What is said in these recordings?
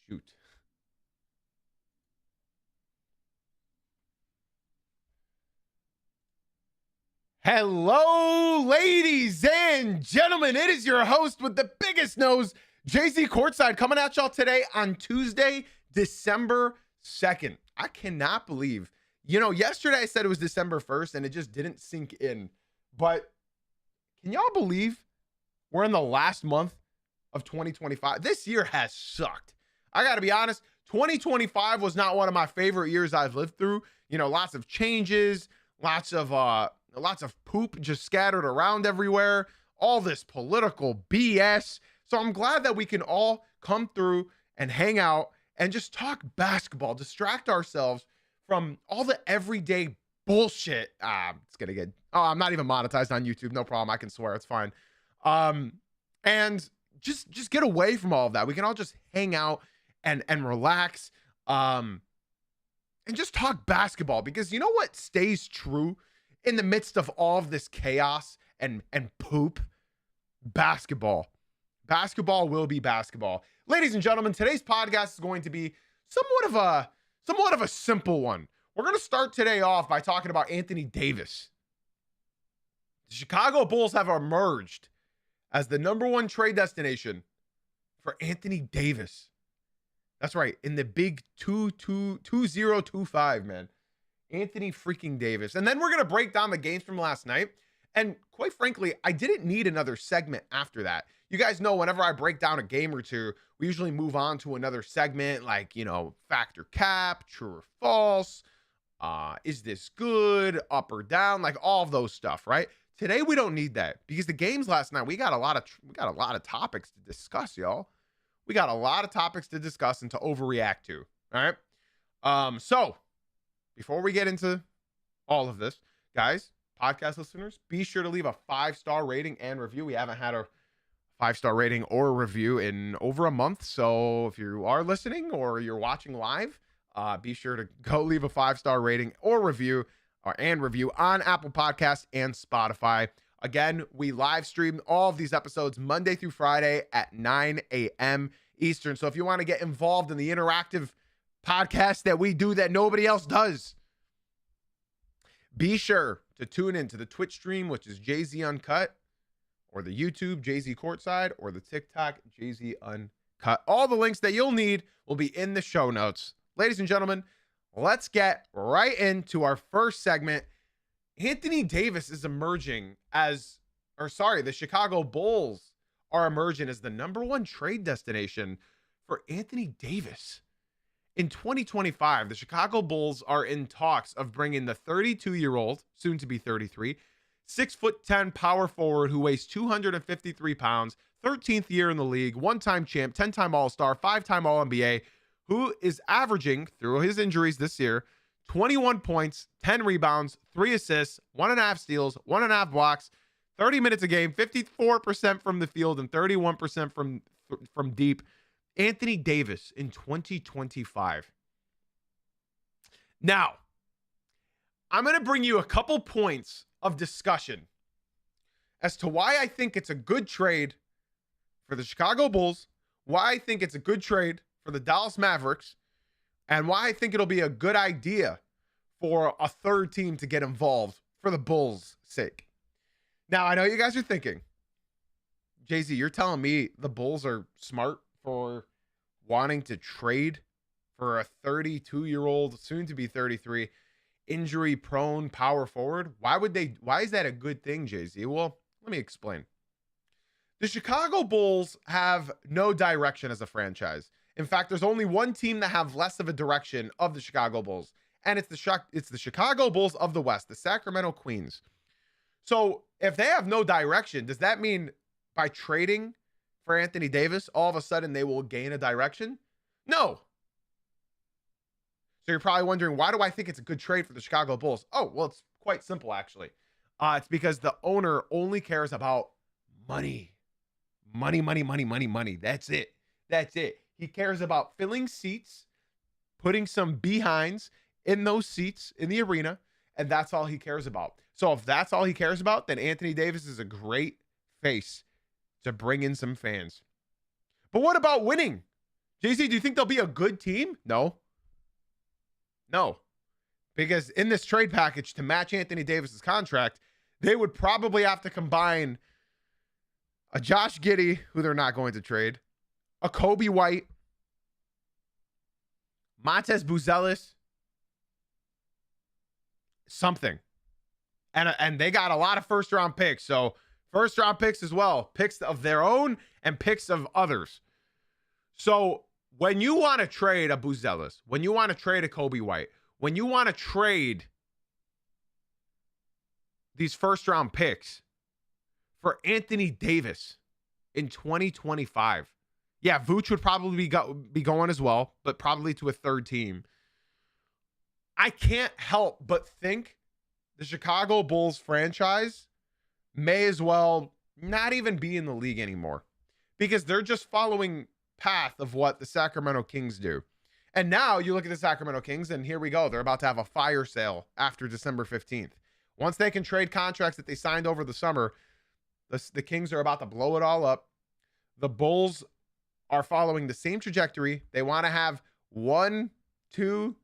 Shoot. Hello, ladies and gentlemen. It is your host with the biggest nose, JZ Courtside, coming at y'all today on Tuesday, December 2nd. I cannot believe, yesterday I said it was December 1st and it just didn't sink in. But can y'all believe we're in the last month of 2025? This year has sucked. I got to be honest, 2025 was not one of my favorite years I've lived through. Lots of changes, lots of poop just scattered around everywhere, all this political BS. So I'm glad that we can all come through and hang out and just talk basketball, distract ourselves from all the everyday bullshit. I'm not even monetized on YouTube. No problem. I can swear. It's fine. And just get away from all of that. We can all just hang out and relax. And just talk basketball, because you know what stays true in the midst of all of this chaos and poop? Basketball. Basketball will be basketball. Ladies and gentlemen, today's podcast is going to be somewhat of a simple one. We're going to start today off by talking about Anthony Davis. The Chicago Bulls have emerged as the number one trade destination for Anthony Davis. That's right, in the big 2025, man. Anthony freaking Davis. And then we're going to break down the games from last night. And quite frankly, I didn't need another segment after that. You guys know whenever I break down a game or two, we usually move on to another segment like, factor cap, true or false, is this good, up or down, like all of those stuff, right? Today we don't need that, because the games last night, we got a lot of topics to discuss, y'all. We got a lot of topics to discuss and to overreact to. All right. So before we get into all of this, guys, podcast listeners, be sure to leave a 5-star rating and review. We haven't had a 5-star rating or a review in over a month. So if you are listening or you're watching live, be sure to go leave a 5-star rating or review on Apple Podcasts and Spotify. Again, we live stream all of these episodes Monday through Friday at 9 a.m. Eastern. So if you want to get involved in the interactive podcast that we do that nobody else does, be sure to tune in to the Twitch stream, which is JZ Uncut, or the YouTube JZ Courtside, or the TikTok JZ Uncut. All the links that you'll need will be in the show notes. Ladies and gentlemen, let's get right into our first segment. Anthony Davis is emerging the Chicago Bulls are emerging as the number one trade destination for Anthony Davis. In 2025, the Chicago Bulls are in talks of bringing the 32-year-old, soon to be 33, 6'10" power forward who weighs 253 pounds, 13th year in the league, one-time champ, 10-time All-Star, 5-time All-NBA, who is averaging, through his injuries this year, 21 points, 10 rebounds, 3 assists, 1.5 steals, 1.5 blocks, 30 minutes a game, 54% from the field, and 31% from deep. Anthony Davis in 2025. Now, I'm going to bring you a couple points of discussion as to why I think it's a good trade for the Chicago Bulls, why I think it's a good trade for the Dallas Mavericks, and why I think it'll be a good idea for a third team to get involved for the Bulls' sake. Now, I know you guys are thinking, Jay-Z, you're telling me the Bulls are smart for wanting to trade for a 32-year-old, soon to be 33, injury-prone power forward? Why is that a good thing, Jay-Z? Well, let me explain. The Chicago Bulls have no direction as a franchise. In fact, there's only one team that have less of a direction of the Chicago Bulls, and it's the Chicago Bulls of the West, the Sacramento Queens. So if they have no direction, does that mean by trading for Anthony Davis, all of a sudden they will gain a direction? No. So you're probably wondering, why do I think it's a good trade for the Chicago Bulls? Oh, well, it's quite simple, actually. It's because the owner only cares about money. Money. That's it. He cares about filling seats, putting some behinds in those seats in the arena, and that's all he cares about. So if that's all he cares about, then Anthony Davis is a great face to bring in some fans. But what about winning? JC, do you think they'll be a good team? No. No. Because in this trade package to match Anthony Davis's contract, they would probably have to combine a Josh Giddey, who they're not going to trade, a Kobe White, Montez Buzelis, something. And they got a lot of first-round picks. So first-round picks as well. Picks of their own and picks of others. So when you want to trade a Buzelis, when you want to trade a Kobe White, when you want to trade these first-round picks for Anthony Davis in 2025, yeah, Vooch would probably be going as well, but probably to a third team. I can't help but think the Chicago Bulls franchise may as well not even be in the league anymore because they're just following path of what the Sacramento Kings do. And now you look at the Sacramento Kings and here we go. They're about to have a fire sale after December 15th. Once they can trade contracts that they signed over the summer, the Kings are about to blow it all up. The Bulls are following the same trajectory. They want to have 1, 2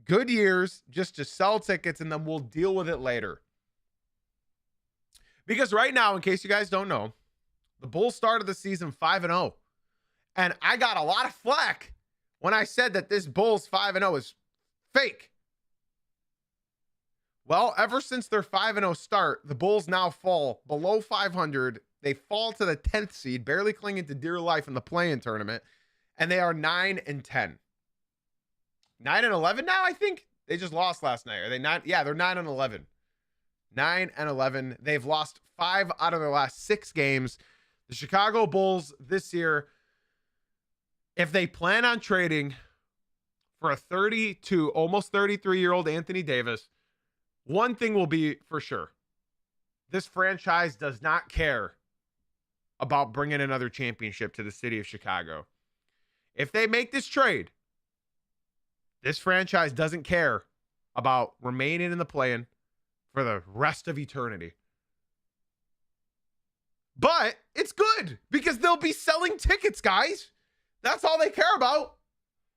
good years just to sell tickets, and then we'll deal with it later. Because right now, in case you guys don't know, the Bulls started the season 5-0. And I got a lot of flack when I said that this Bulls 5-0 is fake. Well, ever since their 5-0 start, the Bulls now fall below 500. They fall to the 10th seed, barely clinging to dear life in the play-in tournament, and they are 9-10. 9-11 now, I think. They just lost last night. Are they not? Yeah, they're 9-11. 9-11. They've lost 5 out of their last 6 games. The Chicago Bulls this year, if they plan on trading for a 32, almost 33-year-old Anthony Davis, one thing will be for sure. This franchise does not care about bringing another championship to the city of Chicago. If they make this trade, this franchise doesn't care about remaining in the play-in for the rest of eternity. But it's good because they'll be selling tickets, guys. That's all they care about.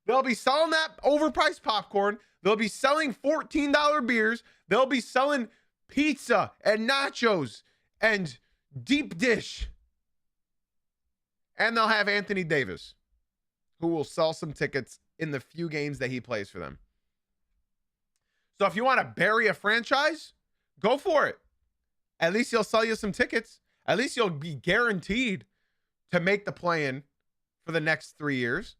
They'll be selling that overpriced popcorn. They'll be selling $14 beers. They'll be selling pizza and nachos and deep dish. And they'll have Anthony Davis, who will sell some tickets in the few games that he plays for them. So if you want to bury a franchise, go for it. At least he'll sell you some tickets. At least you'll be guaranteed to make the play-in for the next 3 years.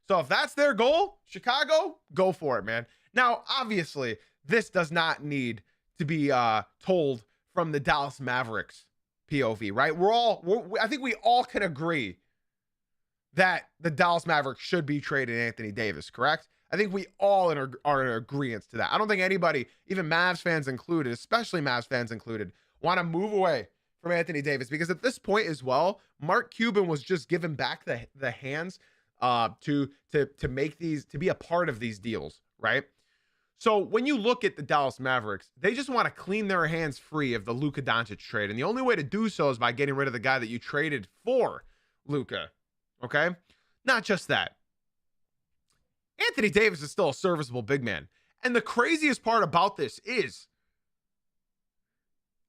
So if that's their goal, Chicago, go for it, man. Now, obviously, this does not need to be told from the Dallas Mavericks POV, right? I think we all can agree that the Dallas Mavericks should be trading Anthony Davis, correct? I think we all are in agreement to that. I don't think anybody, even Mavs fans included, especially Mavs fans included, want to move away from Anthony Davis because at this point as well, Mark Cuban was just given back the hands to make these, to be a part of these deals, right? So when you look at the Dallas Mavericks, they just want to clean their hands free of the Luka Doncic trade. And the only way to do so is by getting rid of the guy that you traded for Luka. Okay? Not just that. Anthony Davis is still a serviceable big man. And the craziest part about this is,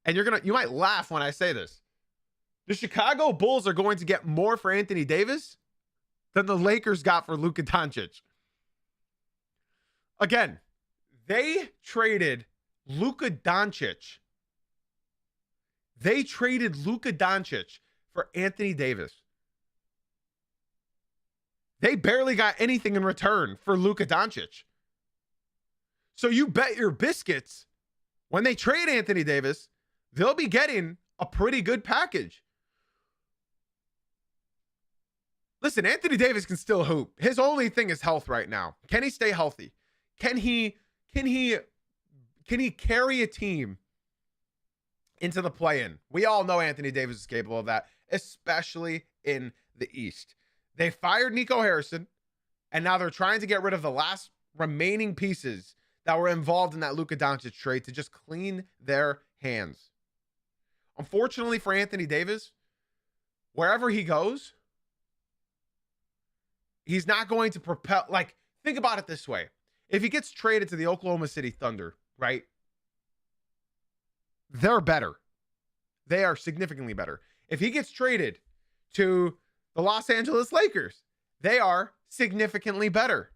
and you might laugh when I say this, the Chicago Bulls are going to get more for Anthony Davis than the Lakers got for Luka Doncic. Again, they traded Luka Doncic. They traded Luka Doncic for Anthony Davis. They barely got anything in return for Luka Doncic. So you bet your biscuits when they trade Anthony Davis, they'll be getting a pretty good package. Listen, Anthony Davis can still hoop. His only thing is health right now. Can he stay healthy? Can he carry a team into the play-in? We all know Anthony Davis is capable of that, especially in the East. They fired Nico Harrison, and now they're trying to get rid of the last remaining pieces that were involved in that Luka Doncic trade to just clean their hands. Unfortunately for Anthony Davis, wherever he goes, He's not going to propel. Like, think about it this way. If he gets traded to the Oklahoma City Thunder, right? They're better. They are significantly better. If he gets traded to the Los Angeles Lakers, they are significantly better.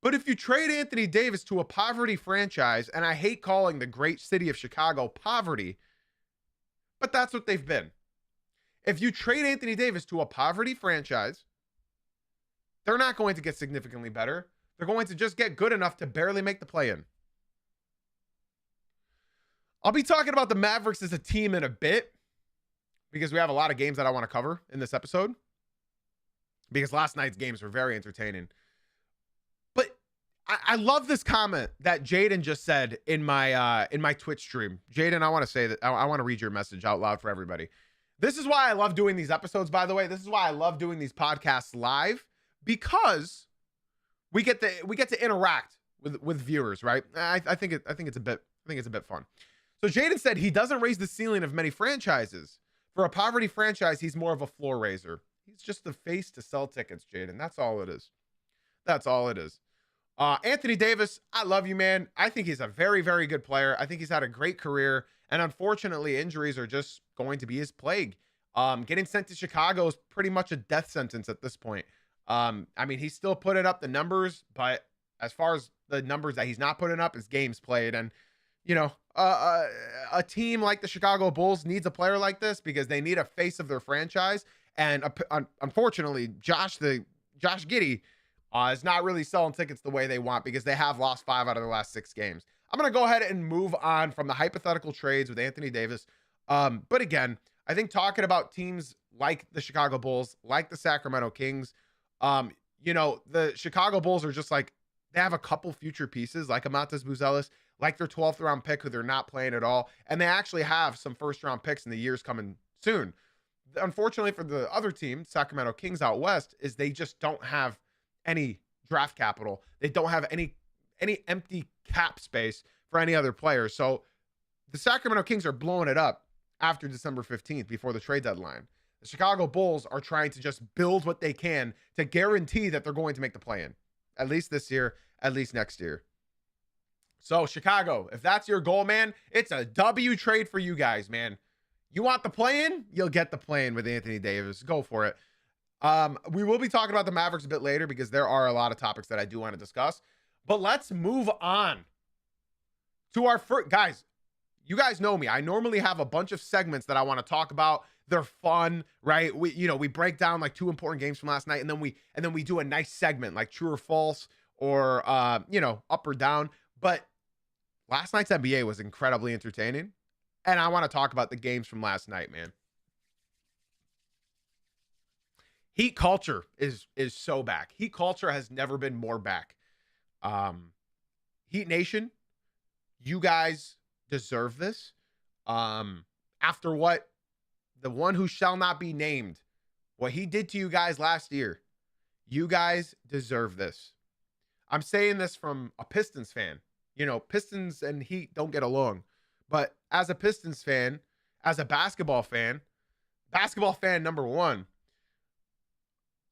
But if you trade Anthony Davis to a poverty franchise, and I hate calling the great city of Chicago poverty, but that's what they've been. If you trade Anthony Davis to a poverty franchise, they're not going to get significantly better. They're going to just get good enough to barely make the play-in. I'll be talking about the Mavericks as a team in a bit because we have a lot of games that I want to cover in this episode because last night's games were very entertaining. But I love this comment that Jaden just said in my Twitch stream. Jaden, I want to say that I want to read your message out loud for everybody. This is why I love doing these episodes, by the way. This is why I love doing these podcasts live, because we get to interact with viewers, right? I think it's a bit fun. So Jaden said he doesn't raise the ceiling of many franchises. For a poverty franchise, he's more of a floor raiser. He's just the face to sell tickets, Jaden. That's all it is. That's all it is. Anthony Davis, I love you, man. I think he's a very, very good player. I think he's had a great career. And unfortunately, injuries are just going to be his plague. Getting sent to Chicago is pretty much a death sentence at this point. I mean, he's still putting up the numbers, but as far as the numbers that he's not putting up is games played. And, you know, a team like the Chicago Bulls needs a player like this because they need a face of their franchise. And unfortunately, Josh Giddey is not really selling tickets the way they want because they have lost 5 out of the last 6 games. I'm going to go ahead and move on from the hypothetical trades with Anthony Davis. But again, I think talking about teams like the Chicago Bulls, like the Sacramento Kings, you know, the Chicago Bulls are just like, they have a couple future pieces like Amantas Buzelis, like their 12th round pick who they're not playing at all. And they actually have some first round picks in the years coming soon. Unfortunately for the other team, Sacramento Kings out west, is they just don't have any draft capital. They don't have any empty cap space for any other players. So the Sacramento Kings are blowing it up after December 15th before the trade deadline. The Chicago Bulls are trying to just build what they can to guarantee that they're going to make the play-in, at least this year, at least next year. So Chicago, if that's your goal, man, it's a W trade for you guys, man. You want the play-in? You'll get the play-in with Anthony Davis. Go for it. We will be talking about the Mavericks a bit later because there are a lot of topics that I do want to discuss. But let's move on to our first. Guys, you guys know me. I normally have a bunch of segments that I want to talk about. They're fun, right? We break down like 2 important games from last night, and then we do a nice segment like true or false or up or down. But last night's NBA was incredibly entertaining, and I want to talk about the games from last night, man. Heat culture is so back. Heat culture has never been more back. Heat Nation, you guys deserve this. After what the one who shall not be named, what he did to you guys last year, you guys deserve this. I'm saying this from a Pistons fan. You know, Pistons and Heat don't get along. But as a Pistons fan, as a basketball fan number one,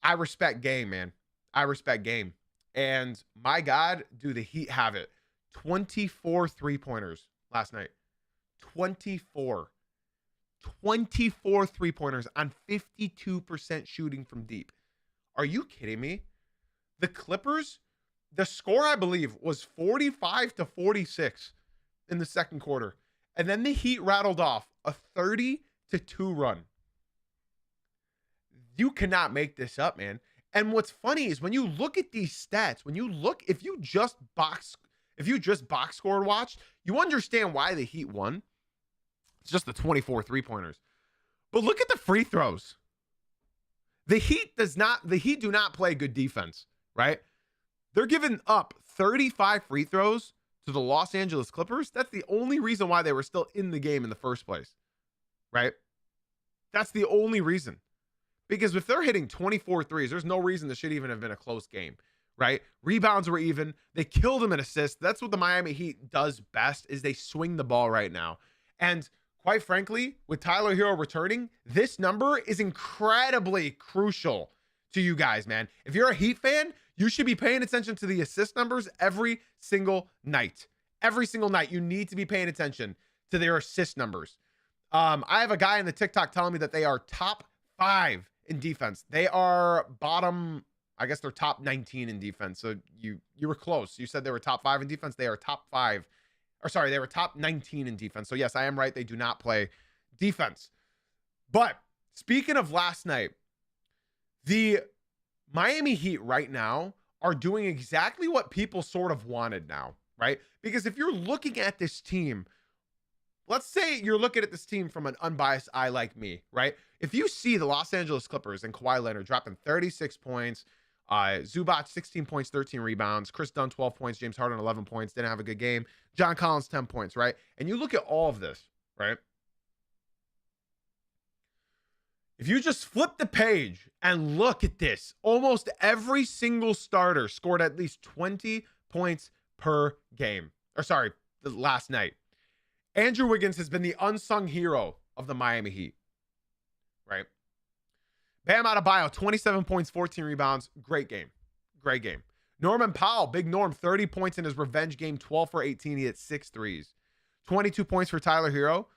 I respect game, man. I respect game. And my God, do the Heat have it. 24 3-pointers last night. 24 3-pointers on 52% shooting from deep. Are you kidding me? The Clippers, the score, I believe, was 45-46 in the second quarter. And then the Heat rattled off a 30-2 run. You cannot make this up, man. And what's funny is when you look at these stats, if you just box score watched, you understand why the Heat won. It's just the 24 3-pointers. But look at the free throws. The Heat do not play good defense, right? They're giving up 35 free throws to the Los Angeles Clippers. That's the only reason why they were still in the game in the first place, right? That's the only reason. Because if they're hitting 24 threes, there's no reason this should even have been a close game, right? Rebounds were even. They killed them in assists. That's what the Miami Heat does best, is they swing the ball right now. And quite frankly, with Tyler Hero returning, this number is incredibly crucial to you guys, man. If you're a Heat fan, you should be paying attention to the assist numbers every single night. Every single night, you need to be paying attention to their assist numbers. I have a guy in the TikTok telling me that they are top 5 in defense. They are bottom, I guess they're top 19 in defense. So you were close. You said they were top 5 in defense. They are top 5. Or sorry, they were top 19 in defense. So yes, I am right. They do not play defense. But speaking of last night, the Miami Heat right now are doing exactly what people sort of wanted now, right? Because if you're looking at this team, let's say you're looking at this team from an unbiased eye like me, right? If you see the Los Angeles Clippers and Kawhi Leonard dropping 36 points, Zubac 16 points, 13 rebounds, Chris Dunn 12 points, James Harden 11 points, didn't have a good game, John Collins 10 points, right? And you look at all of this, right? If you just flip the page and look at this, almost every single starter scored at least 20 points per game. Or sorry, last night. Andrew Wiggins has been the unsung hero of the Miami Heat, right? Bam Adebayo, 27 points, 14 rebounds. Great game. Great game. Norman Powell, Big Norm, 30 points in his revenge game, 12 for 18. He hit 6 threes. 22 points for Tyler Hero.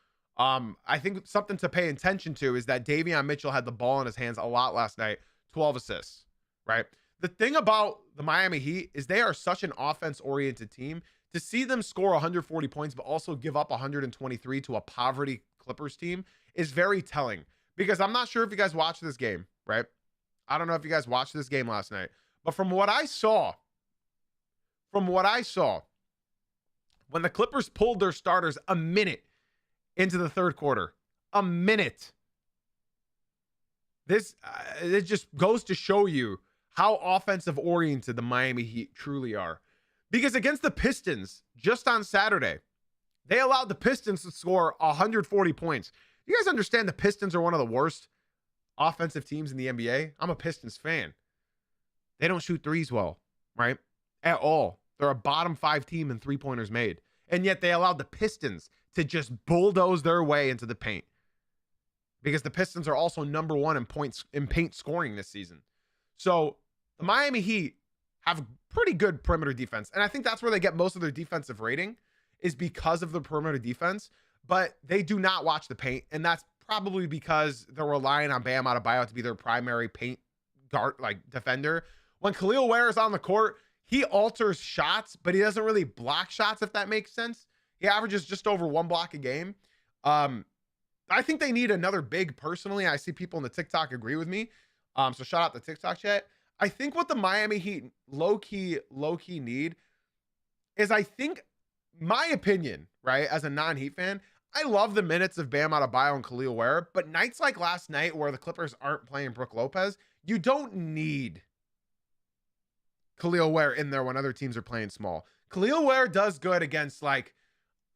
I think something to pay attention to is that Davion Mitchell had the ball in his hands a lot last night, 12 assists, right? The thing about the Miami Heat is they are such an offense-oriented team. To see them score 140 points, but also give up 123 to a poverty Clippers team is very telling. Because I'm not sure if you guys watched this game, right? I don't know if you guys watched this game last night. But from what I saw, when the Clippers pulled their starters a minute into the third quarter, a minute, this it just goes to show you how offensive oriented the Miami Heat truly are. Because against the Pistons, just on Saturday, they allowed the Pistons to score 140 points. You guys understand the Pistons are one of the worst offensive teams in the NBA? I'm a Pistons fan. They don't shoot threes well, right? At all. They're a bottom 5 team in three-pointers made. And yet they allowed the Pistons to just bulldoze their way into the paint. Because the Pistons are also number 1 in points in paint scoring this season. So the Miami Heat have pretty good perimeter defense. And I think that's where they get most of their defensive rating, is because of the perimeter defense. But they do not watch the paint. And that's probably because they're relying on Bam Adebayo to be their primary paint guard, like defender. When Khalil Ware is on the court, he alters shots, but he doesn't really block shots, if that makes sense. He averages just over 1 block a game. I think they need another big personally. I see people in the TikTok agree with me. So shout out the TikTok chat. I think what the Miami Heat low-key need is, I think, my opinion, right, as a non-Heat fan, I love the minutes of Bam Adebayo and Khalil Ware, but nights like last night where the Clippers aren't playing Brook Lopez, you don't need Khalil Ware in there when other teams are playing small. Khalil Ware does good against like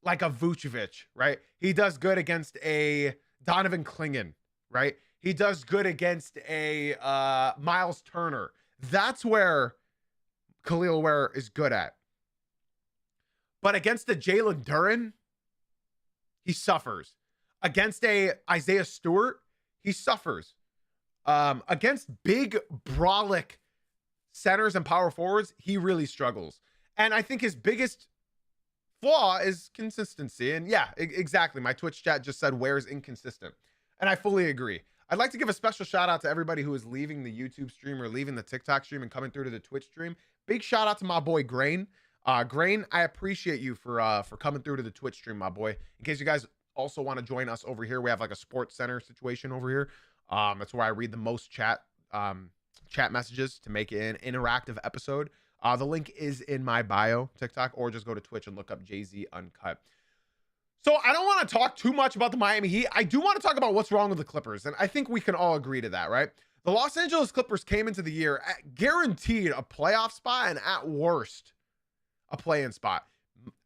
a Vucevic, right? He does good against a Donovan Clingan, right? He does good against a Miles Turner. That's where Khalil Ware is good at. But against a Jalen Duren, he suffers. Against a Isaiah Stewart, he suffers. Against big, brolic centers and power forwards, he really struggles. And I think his biggest flaw is consistency. And yeah, exactly. My Twitch chat just said Ware's inconsistent. And I fully agree. I'd like to give a special shout out to everybody who is leaving the YouTube stream or leaving the TikTok stream and coming through to the Twitch stream. Big shout out to my boy Grain. Grain, I appreciate you for coming through to the Twitch stream, my boy. In case you guys also want to join us over here, we have like a sports center situation over here. That's where I read the most chat messages to make it an interactive episode. The link is in my bio, TikTok, or just go to Twitch and look up Jay-Z Uncut. So I don't want to talk too much about the Miami Heat. I do want to talk about what's wrong with the Clippers, and I think we can all agree to that, right? The Los Angeles Clippers came into the year guaranteed a playoff spot, and at worst, a play-in spot.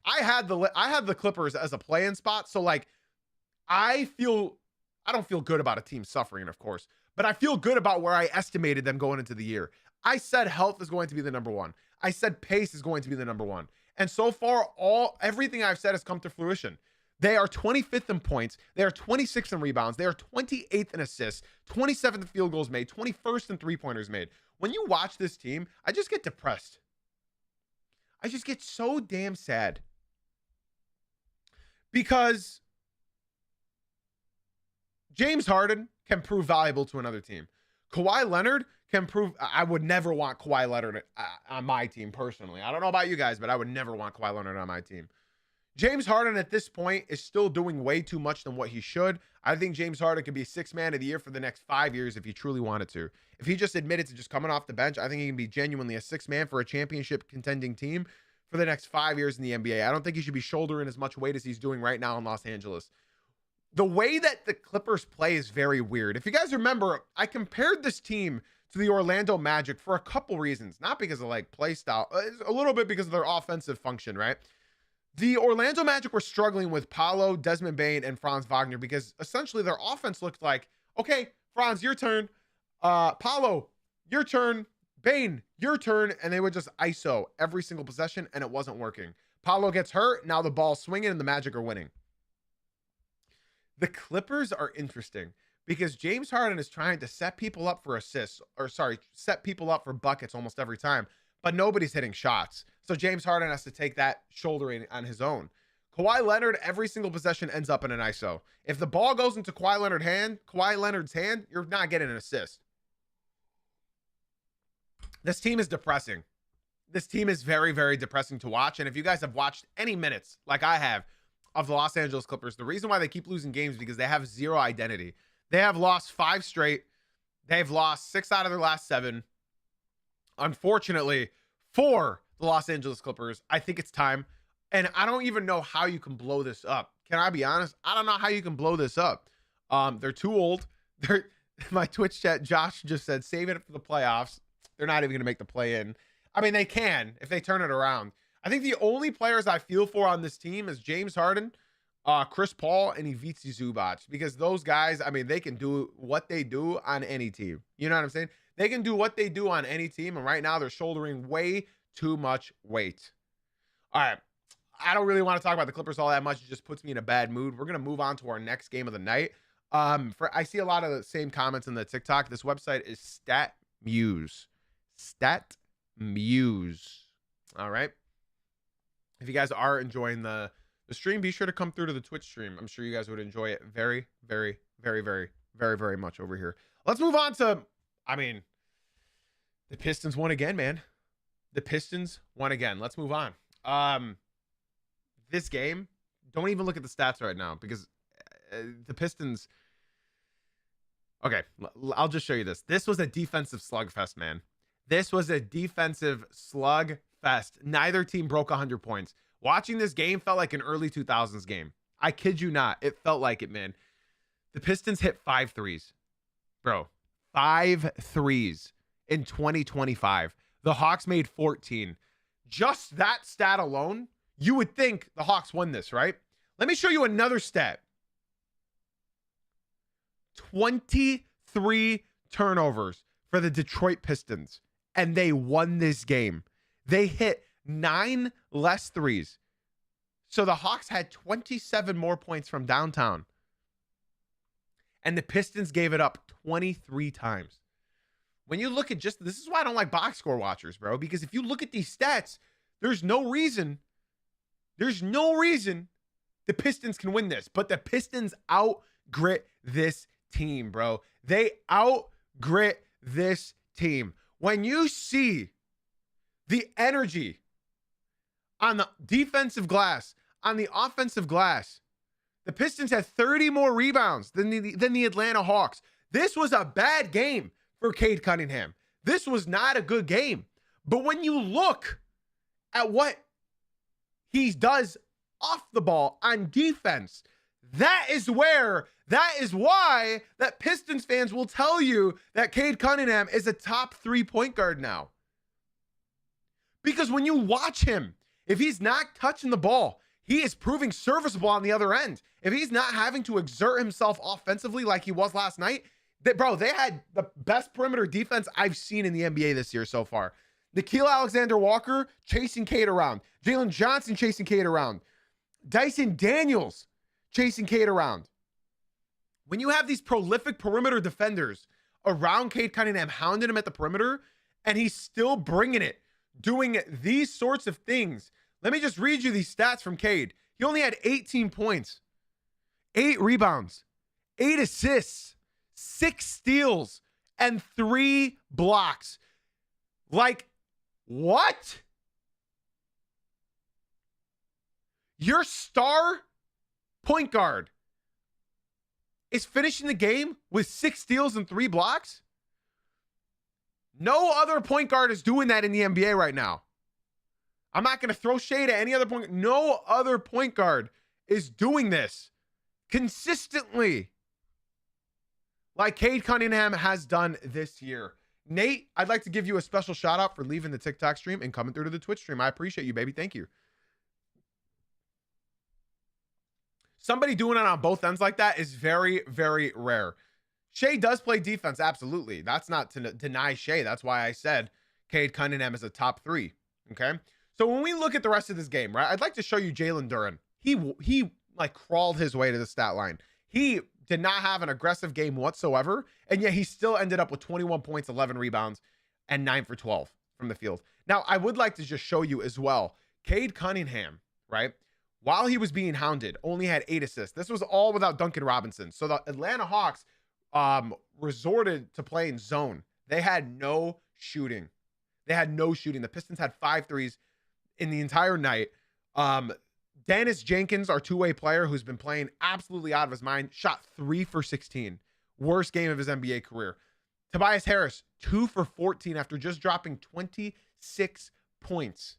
I had the Clippers as a play-in spot, so like I don't feel good about a team suffering, of course, but I feel good about where I estimated them going into the year. I said health is going to be the number 1. I said pace is going to be the number 1. And so far, everything I've said has come to fruition. They are 25th in points. They are 26th in rebounds. They are 28th in assists, 27th in field goals made, 21st in three-pointers made. When you watch this team, I just get depressed. I just get so damn sad. Because James Harden can prove valuable to another team. Kawhi Leonard can prove. I would never want Kawhi Leonard on my team personally. I don't know about you guys, but I would never want Kawhi Leonard on my team. James Harden at this point is still doing way too much than what he should. I think James Harden could be 6th man of the year for the next 5 years if he truly wanted to. If he just admitted to just coming off the bench, I think he can be genuinely a 6th man for a championship contending team for the next 5 years in the NBA. I don't think he should be shouldering as much weight as he's doing right now in Los Angeles. The way that the Clippers play is very weird. If you guys remember, I compared this team to the Orlando Magic for a couple reasons. Not because of like play style, a little bit because of their offensive function, right? The Orlando Magic were struggling with Paolo, Desmond Bane, and Franz Wagner because essentially their offense looked like, okay, Franz, your turn. Paolo, your turn. Bane, your turn. And they would just ISO every single possession, and it wasn't working. Paolo gets hurt. Now the ball's swinging, and the Magic are winning. The Clippers are interesting because James Harden is trying to set people up for assists, set people up for buckets almost every time, but nobody's hitting shots. So James Harden has to take that shouldering on his own. Kawhi Leonard, every single possession ends up in an ISO. If the ball goes into Kawhi Leonard's hand, you're not getting an assist. This team is depressing. This team is very, very depressing to watch. And if you guys have watched any minutes, like I have, of the Los Angeles Clippers, the reason why they keep losing games is because they have zero identity. They have lost 5 straight. They've lost 6 out of their last 7. Unfortunately, for the Los Angeles Clippers, I think it's time. And I don't even know how you can blow this up. Can I be honest? I don't know how you can blow this up. They're too old. My Twitch chat, Josh just said, save it for the playoffs. They're not even going to make the play in. I mean, they can if they turn it around. I think the only players I feel for on this team is James Harden, Chris Paul, and Ivica Zubac. Because those guys, I mean, they can do what they do on any team. You know what I'm saying? They can do what they do on any team. And right now they're shouldering way too much weight. All right. I don't really want to talk about the Clippers all that much. It just puts me in a bad mood. We're going to move on to our next game of the night. I see a lot of the same comments in the TikTok. This website is StatMuse. StatMuse. All right. If you guys are enjoying the stream, be sure to come through to the Twitch stream. I'm sure you guys would enjoy it very, very, very, very, very, very much over here. Let's move on to, the Pistons won again, man. The Pistons won again. Let's move on. This game, don't even look at the stats right now because the Pistons. Okay, I'll just show you this. This was a defensive slugfest, man. This was a defensive slugfest. Neither team broke 100 points. Watching this game felt like an early 2000s game. I kid you not. It felt like it, man. The Pistons hit 5 threes. Bro, 5 threes in 2025. The Hawks made 14. Just that stat alone, you would think the Hawks won this, right? Let me show you another stat. 23 turnovers for the Detroit Pistons, and they won this game. They hit 9 less threes. So the Hawks had 27 more points from downtown. And the Pistons gave it up 23 times. When you look at this is why I don't like box score watchers, bro, because if you look at these stats, there's no reason the Pistons can win this. But the Pistons out-grit this team, bro. They out-grit this team. When you see the energy on the defensive glass, on the offensive glass, the Pistons had 30 more rebounds than the Atlanta Hawks. This was a bad game for Cade Cunningham. This was not a good game. But when you look at what he does off the ball on defense, that is why that Pistons fans will tell you that Cade Cunningham is a top 3 point guard now. Because when you watch him, if he's not touching the ball, he is proving serviceable on the other end. If he's not having to exert himself offensively like he was last night, they had the best perimeter defense I've seen in the NBA this year so far. Nickeil Alexander-Walker chasing Cade around. Jalen Johnson chasing Cade around. Dyson Daniels chasing Cade around. When you have these prolific perimeter defenders around Cade Cunningham, hounding him at the perimeter, and he's still bringing it, doing these sorts of things. Let me just read you these stats from Cade. He only had 18 points, 8 rebounds, 8 assists, 6 steals, and 3 blocks. Like, what? Your star point guard is finishing the game with 6 steals and 3 blocks? No other point guard is doing that in the NBA right now. I'm not going to throw shade at any other point. No other point guard is doing this consistently like Cade Cunningham has done this year. Nate, I'd like to give you a special shout out for leaving the TikTok stream and coming through to the Twitch stream. I appreciate you, baby. Thank you. Somebody doing it on both ends like that is very, very rare. Shai does play defense, absolutely. That's not to deny Shai. That's why I said Cade Cunningham is a top 3. Okay. So when we look at the rest of this game, right, I'd like to show you Jalen Duren. He like crawled his way to the stat line. He did not have an aggressive game whatsoever, and yet he still ended up with 21 points, 11 rebounds, and 9 for 12 from the field. Now, I would like to just show you as well, Cade Cunningham, right, while he was being hounded, only had 8 assists. This was all without Duncan Robinson. So the Atlanta Hawks resorted to playing zone. They had no shooting. The Pistons had 5 threes in the entire night. Dennis Jenkins, our two-way player who's been playing absolutely out of his mind, shot 3 for 16. Worst game of his NBA career. Tobias Harris, 2 for 14 after just dropping 26 points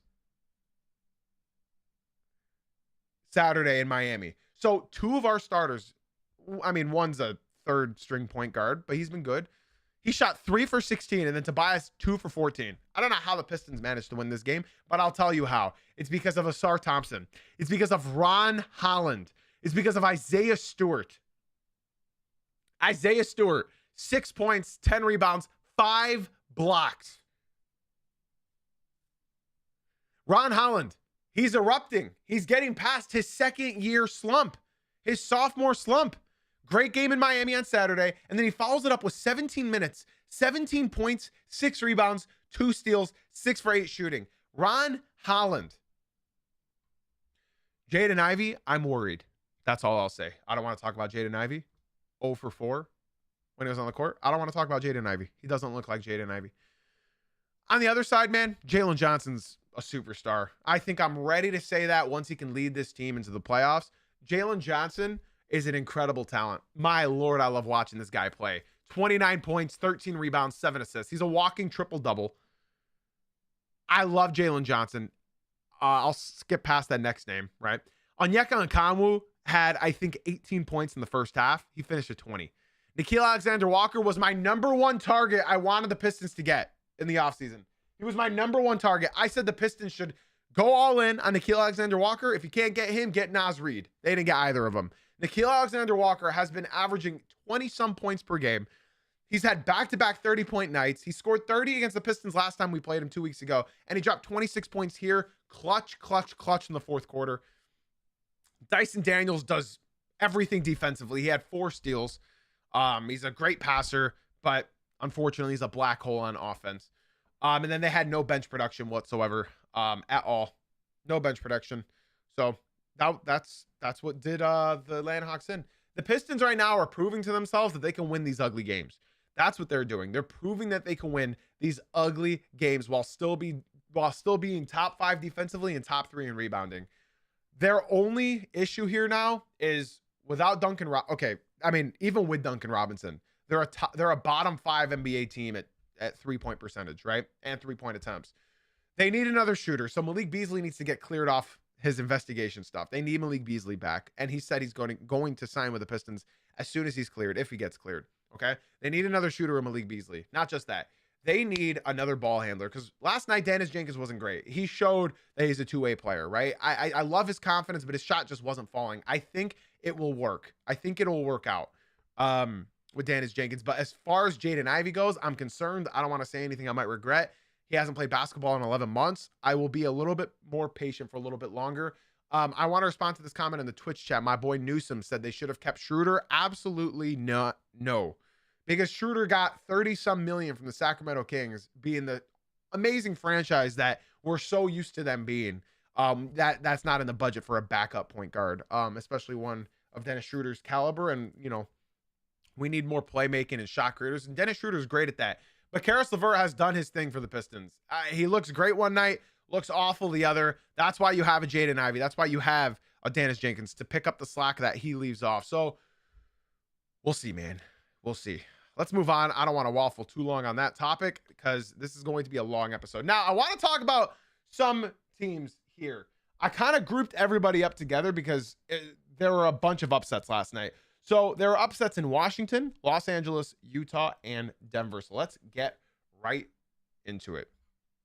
Saturday in Miami. So 2 of our starters, I mean, one's a 3rd string point guard, but he's been good. He shot 3 for 16, and then Tobias 2 for 14. I don't know how the Pistons managed to win this game, but I'll tell you how. It's because of Ausar Thompson. It's because of Ron Holland. It's because of Isaiah Stewart. Isaiah Stewart, 6 points, 10 rebounds, 5 blocks. Ron Holland, he's erupting. He's getting past his second-year slump, his sophomore slump. Great game in Miami on Saturday, and then he follows it up with 17 minutes, 17 points, 6 rebounds, 2 steals, 6 for 8 shooting. Ron Holland. Jaden Ivey, I'm worried. That's all I'll say. I don't want to talk about Jaden Ivey. 0 for 4 when he was on the court. I don't want to talk about Jaden Ivey. He doesn't look like Jaden Ivey. On the other side, man, Jalen Johnson's a superstar. I think I'm ready to say that once he can lead this team into the playoffs. Jalen Johnson is an incredible talent. My Lord, I love watching this guy play. 29 points, 13 rebounds, 7 assists. He's a walking triple-double. I love Jalen Johnson. I'll skip past that next name, right? Onyeka Okongwu had, I think, 18 points in the first half. He finished at 20. Nickeil Alexander-Walker was my number 1 target I wanted the Pistons to get in the offseason. He was my number 1 target. I said the Pistons should go all in on Nickeil Alexander-Walker. If you can't get him, get Naz Reid. They didn't get either of them. Nickeil Alexander-Walker has been averaging 20-some points per game. He's had back-to-back 30-point nights. He scored 30 against the Pistons last time we played him 2 weeks ago, and he dropped 26 points here. Clutch in the fourth quarter. Dyson Daniels does everything defensively. He had 4 steals. He's a great passer, but unfortunately, he's a black hole on offense. And then they had no bench production whatsoever at all. No bench production. So that's what did the Atlanta Hawks in. The Pistons right now are proving to themselves that they can win these ugly games. That's what they're doing. They're proving that they can win these ugly games while still being top 5 defensively and top 3 in rebounding. Their only issue here now is without Duncan. Even with Duncan Robinson, they're a bottom 5 NBA team at 3-point percentage, right? And 3-point attempts. They need another shooter. So Malik Beasley needs to get cleared off his investigation stuff. They need Malik Beasley back. And he said he's going to sign with the Pistons as soon as he's cleared, if he gets cleared. Okay. They need another shooter in Malik Beasley. Not just that. They need another ball handler because last night, Dennis Jenkins wasn't great. He showed that he's a 2-way player, right? I love his confidence, but his shot just wasn't falling. I think it will work. I think it'll work out with Dennis Jenkins. But as far as Jaden Ivey goes, I'm concerned. I don't want to say anything I might regret. He hasn't played basketball in 11 months. I will be a little bit more patient for a little bit longer. I want to respond to this comment in the Twitch chat. My boy Newsom said they should have kept Schroeder. Absolutely not. No, because Schroeder got 30 some million from the Sacramento Kings, being the amazing franchise that we're so used to them being. That's not in the budget for a backup point guard, especially one of Dennis Schroeder's caliber. And, you know, we need more playmaking and shot creators. And Dennis Schroeder's great at that. But Karis LeVert has done his thing for the Pistons. He looks great one night, looks awful the other. That's why you have a Jaden Ivey. That's why you have a Dennis Jenkins to pick up the slack that he leaves off. So we'll see, man. We'll see. Let's move on. I don't want to waffle too long on that topic because this is going to be a long episode. Now, I want to talk about some teams here. I kind of grouped everybody up together because there were a bunch of upsets last night. So there were upsets in Washington, Los Angeles, Utah, and Denver. So let's get right into it.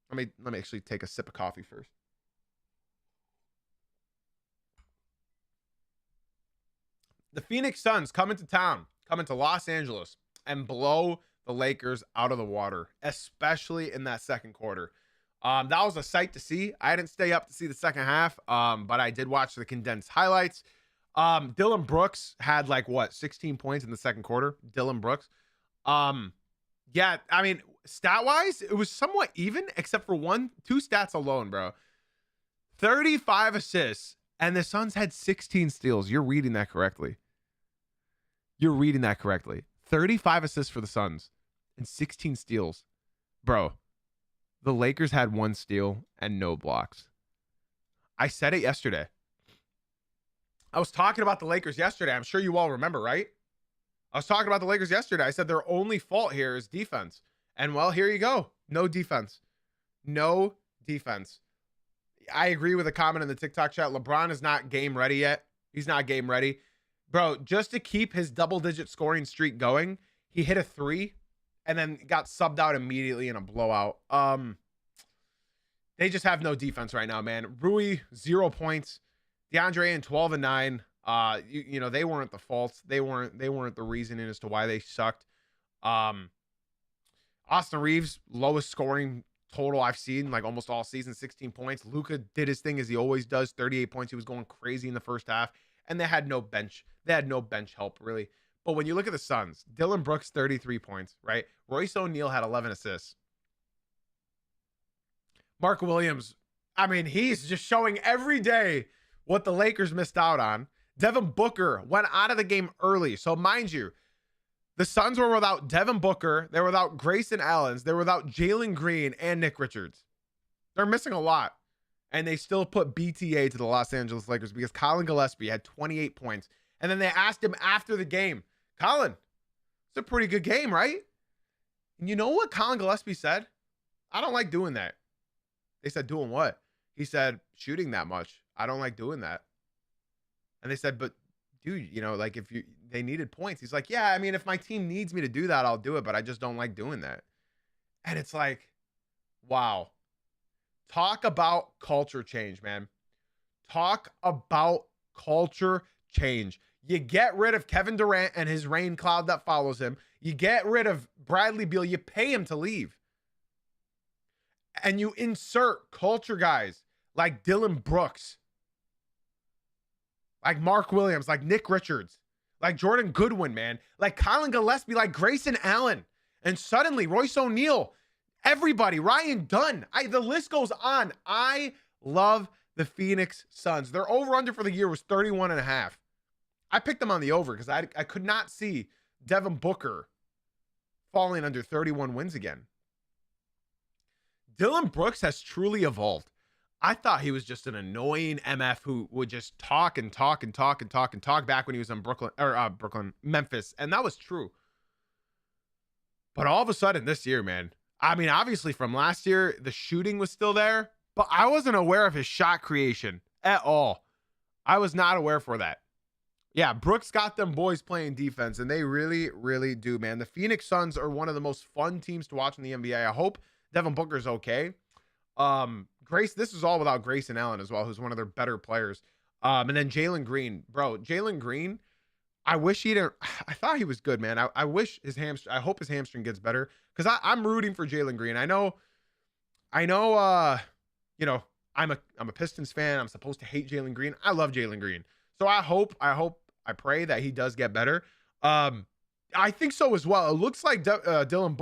Let me actually take a sip of coffee first. The Phoenix Suns come into town, come into Los Angeles, and blow the Lakers out of the water, especially in that second quarter. That was a sight to see. I didn't stay up to see the second half, but I did watch the condensed highlights. Dillon Brooks had 16 points in the second quarter. Dillon Brooks. Yeah, I mean, stat-wise, it was somewhat even, except for two stats alone, bro. 35 assists, and the Suns had 16 steals. You're reading that correctly. 35 assists for the Suns and 16 steals. Bro, the Lakers had 1 steal and no blocks. I said it yesterday. I was talking about the Lakers yesterday. I'm sure you all remember, right? I was talking about the Lakers yesterday. I said their only fault here is defense. And, well, here you go. No defense. No defense. I agree with a comment in the TikTok chat. LeBron is not game ready yet. He's not game ready. Bro, just to keep his double-digit scoring streak going, he hit a 3 and then got subbed out immediately in a blowout. They just have no defense right now, man. Rui, 0 points. DeAndre Ayton, 12 and 9. You know, they weren't the faults. They weren't the reasoning as to why they sucked. Austin Reeves, lowest scoring total I've seen almost all season, 16 points. Luka did his thing as he always does, 38 points. He was going crazy in the first half, and they had no bench. They had no bench help, really. But when you look at the Suns, Dillon Brooks, 33 points, right? Royce O'Neal had 11 assists. Mark Williams, I mean, he's just showing every day what the Lakers missed out on. Devin Booker went out of the game early. So mind you, the Suns were without Devin Booker. They were without Grayson Allen. They were without Jalen Green and Nick Richards. They're missing a lot. And they still put BTA to the Los Angeles Lakers because Colin Gillespie had 28 points. And then they asked him after the game, Colin, it's a pretty good game, right? And you know what Colin Gillespie said? I don't like doing that. They said, doing what? He said, shooting that much. I don't like doing that. And they said, but dude, you know, they needed points. He's like, yeah, I mean, if my team needs me to do that, I'll do it, but I just don't like doing that. And it's like, wow. Talk about culture change, man. Talk about culture change. You get rid of Kevin Durant and his rain cloud that follows him. You get rid of Bradley Beal. You pay him to leave. And you insert culture guys like Dillon Brooks, like Mark Williams, like Nick Richards, like Jordan Goodwin, man, like Colin Gillespie, like Grayson Allen. And suddenly Royce O'Neal, everybody, Ryan Dunn. The list goes on. I love the Phoenix Suns. Their over-under for the year was 31.5. I picked them on the over because I could not see Devin Booker falling under 31 wins again. Dillon Brooks has truly evolved. I thought he was just an annoying MF who would just talk and talk and talk and talk and talk back when he was in Memphis. And that was true. But all of a sudden this year, man, I mean, obviously from last year, the shooting was still there, but I wasn't aware of his shot creation at all. I was not aware for that. Yeah, Brooks got them boys playing defense, and they really, really do, man. The Phoenix Suns are one of the most fun teams to watch in the NBA. I hope Devin Booker's okay. This is all without Grayson Allen as well, who's one of their better players. And then Jalen Green, bro, Jalen Green, I thought he was good, man. I wish I hope his hamstring gets better because I'm rooting for Jalen Green. I know, you know, I'm a Pistons fan. I'm supposed to hate Jalen Green. I love Jalen Green. So I pray that he does get better. I think so as well. It looks like Dylan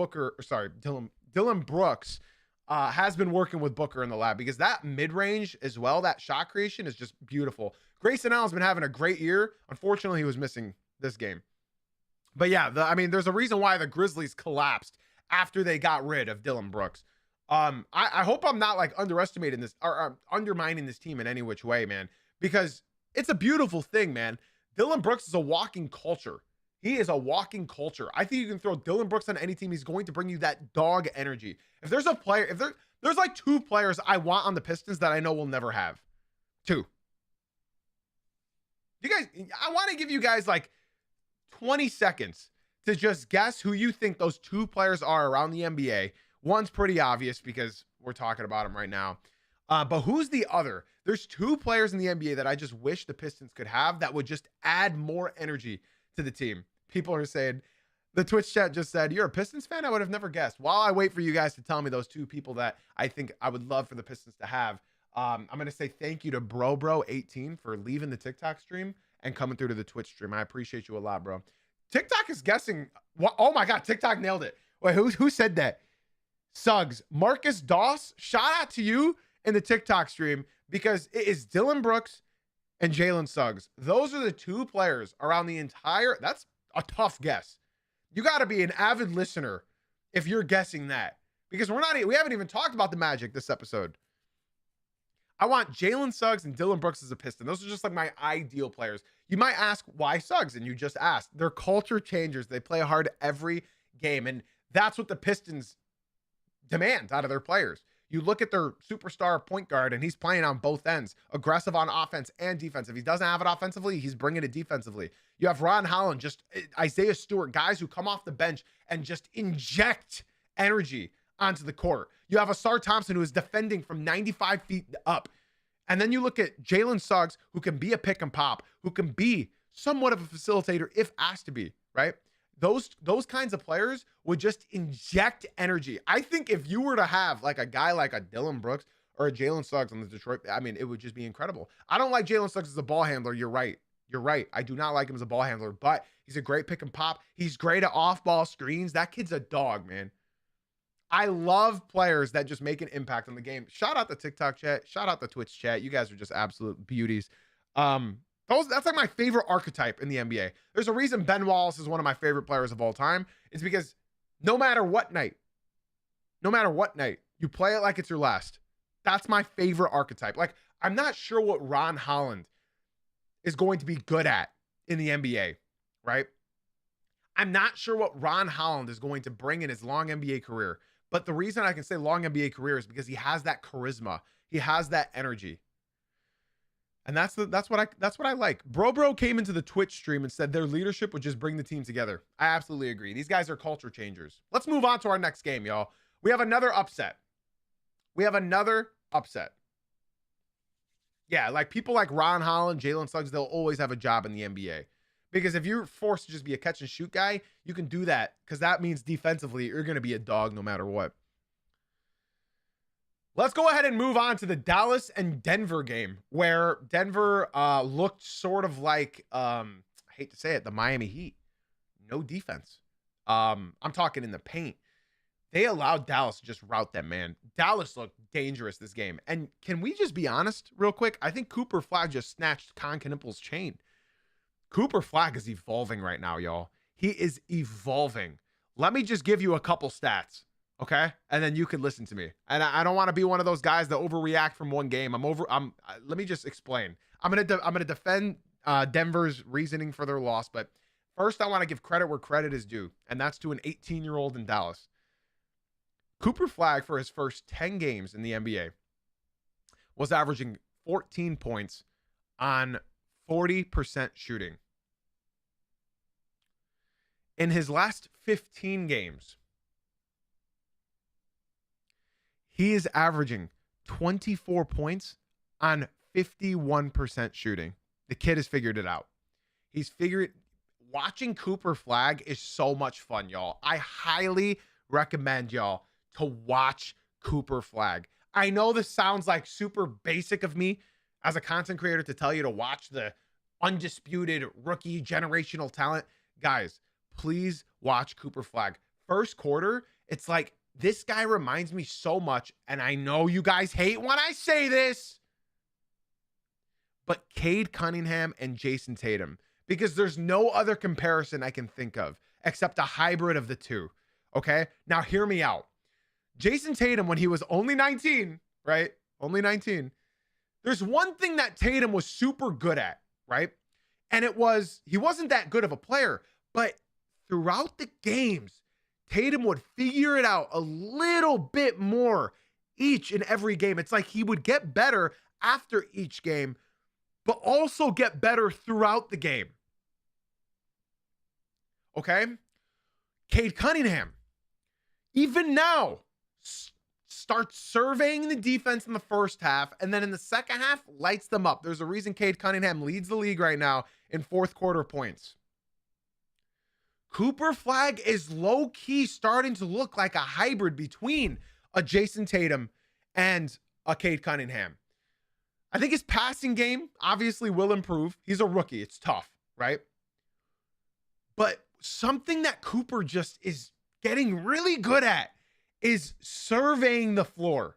Brooks has been working with Booker in the lab, because that mid-range as well, that shot creation is just beautiful. Grayson Allen's been having a great year. Unfortunately, he was missing this game. But yeah, there's a reason why the Grizzlies collapsed after they got rid of Dylan Brooks. I hope I'm not like underestimating this or undermining this team in any which way, man, because it's a beautiful thing, man. Dylan Brooks is a walking culture. He is a walking culture. I think you can throw Dylan Brooks on any team. He's going to bring you that dog energy. If there's a player, there's like two players I want on the Pistons that I know we'll never have. Two. You guys, I want to give you guys like 20 seconds to just guess who you think those two players are around the NBA. One's pretty obvious because we're talking about him right now. But who's the other? There's two players in the NBA that I just wish the Pistons could have that would just add more energy to the team. People are saying, the Twitch chat just said, you're a Pistons fan? I would have never guessed. While I wait for you guys to tell me those two people that I think I would love for the Pistons to have, I'm going to say thank you to BroBro18 for leaving the TikTok stream and coming through to the Twitch stream. I appreciate you a lot, bro. TikTok is guessing. What? Oh my God, TikTok nailed it. Wait, who said that? Suggs. Marcus Doss, shout out to you in the TikTok stream, because it is Dylan Brooks and Jalen Suggs. Those are the two players around the entire. That's a tough guess. You got to be an avid listener if you're guessing that, because we haven't even talked about the Magic this episode. I want Jalen Suggs and Dylan Brooks as a Piston. Those are just like my ideal players. You might ask why Suggs, and you just asked. They're culture changers. They play hard every game, and that's what the Pistons demand out of their players. You look at their superstar point guard, and he's playing on both ends, aggressive on offense and defense. If he doesn't have it offensively, he's bringing it defensively. You have Ron Holland, just Isaiah Stewart, guys who come off the bench and just inject energy onto the court. You have Asar Thompson, who is defending from 95 feet up. And then you look at Jalen Suggs, who can be a pick and pop, who can be somewhat of a facilitator if asked to be, right? Those kinds of players would just inject energy. I think if you were to have like a guy like a Dylan Brooks or a Jalen Suggs on the Detroit, it would just be incredible. I don't like Jalen Suggs as a ball handler. You're right. I do not like him as a ball handler, but he's a great pick and pop. He's great at off-ball screens. That kid's a dog, man. I love players that just make an impact on the game. Shout out the TikTok chat. Shout out the Twitch chat. You guys are just absolute beauties. That's like my favorite archetype in the NBA. There's a reason Ben Wallace is one of my favorite players of all time. It's because no matter what night, you play it like it's your last. That's my favorite archetype. Like, I'm not sure what Ron Holland is going to be good at in the NBA, right? I'm not sure what Ron Holland is going to bring in his long NBA career. But the reason I can say long NBA career is because he has that charisma. He has that energy. And that's what I like. Bro came into the Twitch stream and said their leadership would just bring the team together. I absolutely agree. These guys are culture changers. Let's move on to our next game, y'all. We have another upset. Yeah, like people like Ron Holland, Jalen Suggs, they'll always have a job in the NBA. Because if you're forced to just be a catch and shoot guy, you can do that, because that means defensively you're going to be a dog no matter what. Let's go ahead and move on to the Dallas and Denver game, where Denver looked sort of like, I hate to say it, the Miami Heat. No defense. I'm talking in the paint. They allowed Dallas to just rout them, man. Dallas looked dangerous this game. And can we just be honest real quick? I think Cooper Flagg just snatched Con Knippel's chain. Cooper Flagg is evolving right now, y'all. He is evolving. Let me just give you a couple stats, okay? And then you can listen to me. And I don't want to be one of those guys that overreact from one game. Let me just explain. I'm gonna defend Denver's reasoning for their loss, but first I want to give credit where credit is due, and that's to an 18-year-old in Dallas. Cooper Flagg, for his first 10 games in the NBA, was averaging 14 points on 40% shooting. In his last 15 games, he is averaging 24 points on 51% shooting. The kid has figured it out. Watching Cooper Flagg is so much fun, y'all. I highly recommend y'all to watch Cooper Flagg. I know this sounds like super basic of me as a content creator to tell you to watch the undisputed rookie generational talent. Guys, please watch Cooper Flag. First quarter, it's like this guy reminds me so much, and I know you guys hate when I say this, but Cade Cunningham and Jason Tatum, because there's no other comparison I can think of except a hybrid of the two. Okay, now hear me out. Jason Tatum, when he was only 19, right? Only 19. There's one thing that Tatum was super good at, right? And it was, he wasn't that good of a player, but throughout the games, Tatum would figure it out a little bit more each and every game. It's like he would get better after each game, but also get better throughout the game. Okay? Cade Cunningham, even now, starts surveying the defense in the first half, and then in the second half, lights them up. There's a reason Cade Cunningham leads the league right now in fourth quarter points. Cooper Flag is low-key starting to look like a hybrid between a Jason Tatum and a Cade Cunningham. I think his passing game obviously will improve. He's a rookie. It's tough, right? But something that Cooper just is getting really good at is surveying the floor.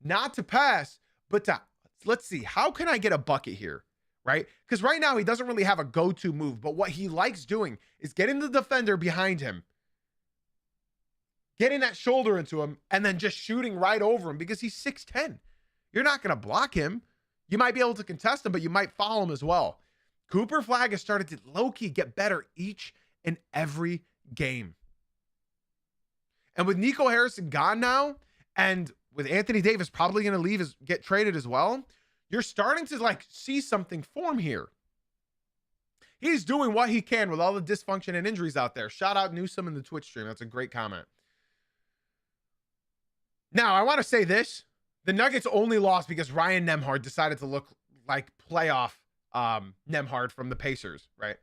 Not to pass, but to, let's see, how can I get a bucket here, right? Because right now he doesn't really have a go-to move, but what he likes doing is getting the defender behind him, getting that shoulder into him, and then just shooting right over him because he's 6'10". You're not going to block him. You might be able to contest him, but you might foul him as well. Cooper Flag has started to low-key get better each and every game. And with Nico Harrison gone now, and with Anthony Davis probably going to leave, get traded as well, you're starting to like see something form here. He's doing what he can with all the dysfunction and injuries out there. Shout out Newsome in the Twitch stream. That's a great comment. Now, I want to say this. The Nuggets only lost because Ryan Nembhard decided to look like playoff Nembhard from the Pacers, right?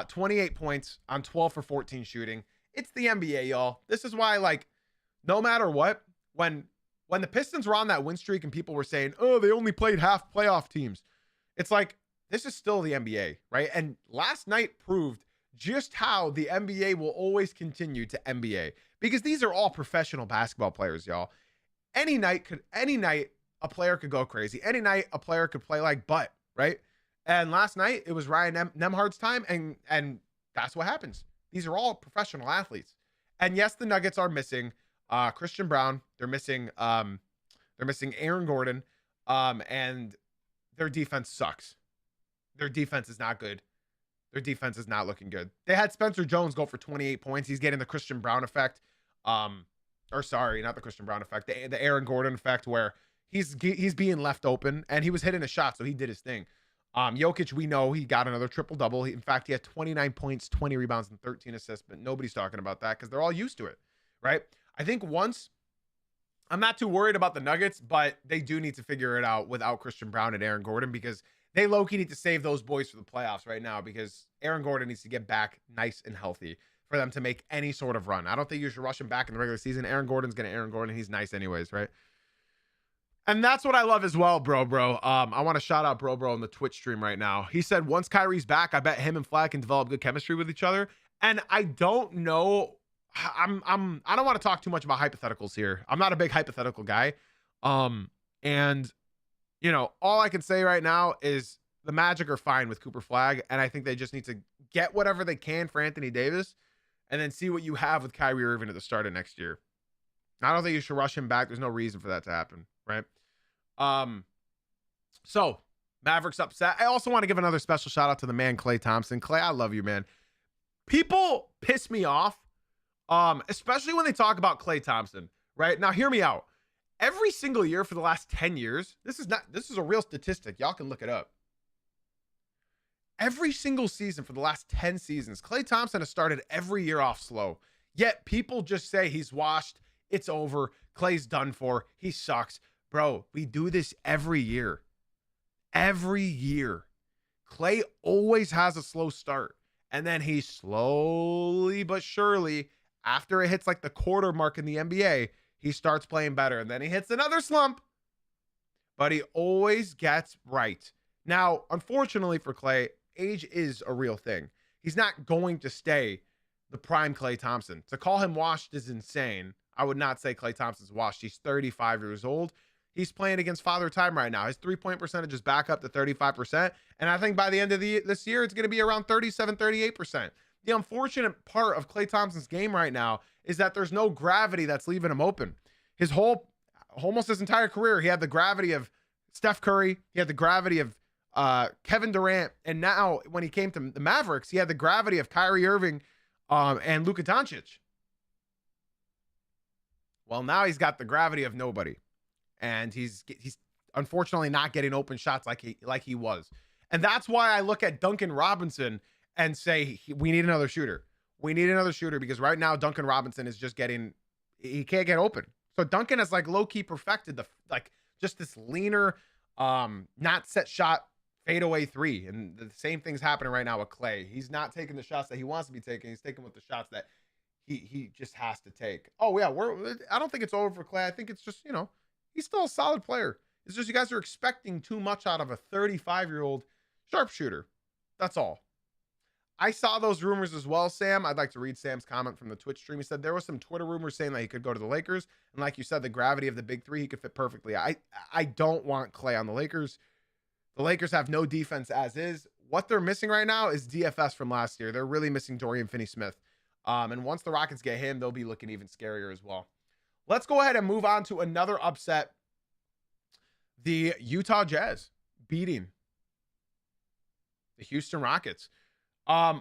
28 points on 12 for 14 shooting. It's the NBA, y'all. This is why, like, no matter what, when the Pistons were on that win streak and people were saying, oh, they only played half playoff teams, it's like, this is still the NBA, right? And last night proved just how the NBA will always continue to NBA, because these are all professional basketball players, y'all. Any night a player could go crazy. Any night a player could play like butt, right? And last night it was Ryan Nembhard's time, and that's what happens. These are all professional athletes. And yes, the Nuggets are missing Christian Brown. They're missing Aaron Gordon. And their defense sucks. Their defense is not good. Their defense is not looking good. They had Spencer Jones go for 28 points. He's getting the Christian Brown effect. Or sorry, not the Christian Brown effect. The Aaron Gordon effect, where he's being left open, and he was hitting a shot, so he did his thing. Jokic, we know he got another triple-double. In fact, he had 29 points, 20 rebounds, and 13 assists, but nobody's talking about that because they're all used to it, right? I think I'm not too worried about the Nuggets, but they do need to figure it out without Christian Brown and Aaron Gordon, because they low-key need to save those boys for the playoffs right now, because Aaron Gordon needs to get back nice and healthy for them to make any sort of run. I don't think you should rush him back in the regular season. Aaron Gordon's going to Aaron Gordon. He's nice anyways, right? And that's what I love as well, bro. I want to shout out bro on the Twitch stream right now. He said, once Kyrie's back, I bet him and Flag can develop good chemistry with each other. And I don't know. I don't want to talk too much about hypotheticals here. I'm not a big hypothetical guy. And you know, all I can say right now is the Magic are fine with Cooper Flag. And I think they just need to get whatever they can for Anthony Davis and then see what you have with Kyrie Irving at the start of next year. I don't think you should rush him back. There's no reason for that to happen, right? So Mavericks upset. I also want to give another special shout out to the man, Klay Thompson. Klay, I love you, man. People piss me off, especially when they talk about Klay Thompson, right? Now, hear me out. Every single year for the last 10 years, this is a real statistic. Y'all can look it up. Every single season for the last 10 seasons, Klay Thompson has started every year off slow. Yet people just say he's washed. It's over. Klay's done for. He sucks. Bro, we do this every year. Every year. Klay always has a slow start. And then he slowly but surely, after it hits like the quarter mark in the NBA, he starts playing better, and then he hits another slump, but he always gets right. Now, unfortunately for Klay, age is a real thing. He's not going to stay the prime Klay Thompson. To call him washed is insane. I would not say Klay Thompson's washed. He's 35 years old. He's playing against Father Time right now. His three-point percentage is back up to 35%. And I think by the end of this year, it's going to be around 37, 38%. The unfortunate part of Klay Thompson's game right now is that there's no gravity that's leaving him open. Almost his entire career, he had the gravity of Steph Curry. He had the gravity of Kevin Durant. And now when he came to the Mavericks, he had the gravity of Kyrie Irving and Luka Doncic. Well, now he's got the gravity of nobody. And he's unfortunately not getting open shots like he was. And that's why I look at Duncan Robinson and say, we need another shooter. We need another shooter because right now Duncan Robinson is just he can't get open. So Duncan has like low-key perfected just this leaner, not set shot fadeaway three. And the same thing's happening right now with Klay. He's not taking the shots that he wants to be taking. He's taking with the shots that he just has to take. Oh yeah, I don't think it's over for Klay. I think it's just, he's still a solid player. It's just you guys are expecting too much out of a 35-year-old sharpshooter. That's all. I saw those rumors as well, Sam. I'd like to read Sam's comment from the Twitch stream. He said there was some Twitter rumors saying that he could go to the Lakers. And like you said, the gravity of the big three, he could fit perfectly. I don't want Klay on the Lakers. The Lakers have no defense as is. What they're missing right now is DFS from last year. They're really missing Dorian Finney-Smith. And once the Rockets get him, they'll be looking even scarier as well. Let's go ahead and move on to another upset. The Utah Jazz beating the Houston Rockets.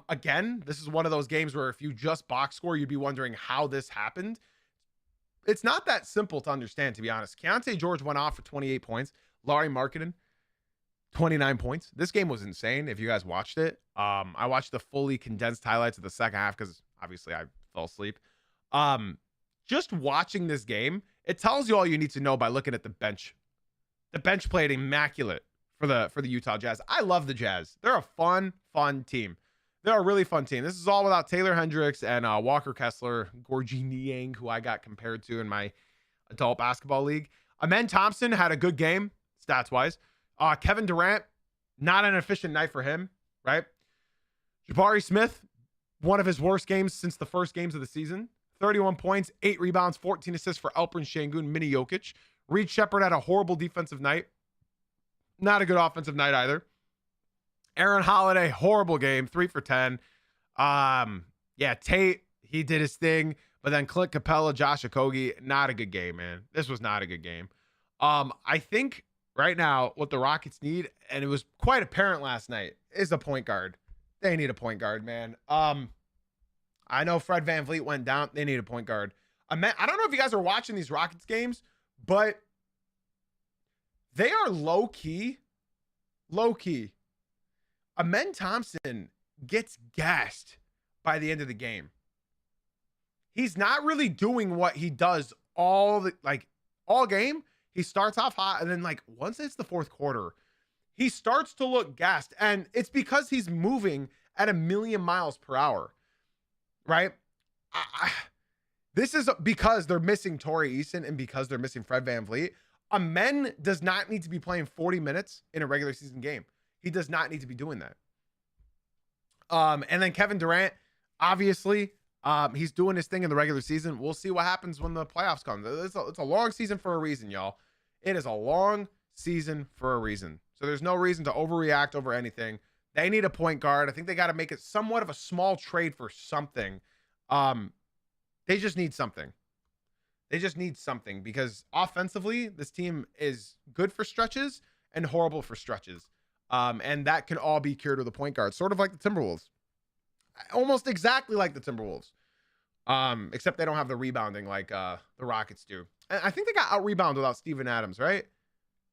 Again, this is one of those games where if you just box score, you'd be wondering how this happened. It's not that simple to understand, to be honest. Keontae George went off for 28 points. Lauri Markkanen, 29 points. This game was insane. If you guys watched it, I watched the fully condensed highlights of the second half because obviously I fell asleep. Just watching this game, it tells you all you need to know by looking at the bench. The bench played immaculate for the Utah Jazz. I love the Jazz. They're a fun team. They're a really fun team. This is all without Taylor Hendricks and Walker Kessler, Gorgie Niang, who I got compared to in my adult basketball league. Amen Thompson had a good game, stats-wise. Kevin Durant, not an efficient night for him, right? Jabari Smith, one of his worst games since the first games of the season. 31 points, 8 rebounds, 14 assists for Alperen Şengün, Mini Jokic. Reed Shepherd had a horrible defensive night. Not a good offensive night either. Aaron Holiday, horrible game, 3 for 10. Tate, he did his thing, but then Clint Capella, Josh Okogie, not a good game, man. This was not a good game. I think right now what the Rockets need, and it was quite apparent last night, is a point guard. They need a point guard, man. I know Fred VanVleet went down. They need a point guard. I don't know if you guys are watching these Rockets games, but they are low-key. Amen Thompson gets gassed by the end of the game. He's not really doing what he does all game. He starts off hot, and then once it's the fourth quarter, he starts to look gassed. And it's because he's moving at 1,000,000 miles per hour, right? This is because they're missing Torrey Eason and because they're missing Fred VanVleet. Amen does not need to be playing 40 minutes in a regular season game. He does not need to be doing that. And then Kevin Durant, obviously, he's doing his thing in the regular season. We'll see what happens when the playoffs come. It's a long season for a reason, y'all. It is a long season for a reason. So there's no reason to overreact over anything. They need a point guard. I think they got to make it somewhat of a small trade for something. They just need something. They just need something because offensively, this team is good for stretches and horrible for stretches. And that can all be cured with a point guard, sort of like the Timberwolves. Almost exactly like the Timberwolves. Except they don't have the rebounding like the Rockets do. And I think they got out-rebounded without Steven Adams, right?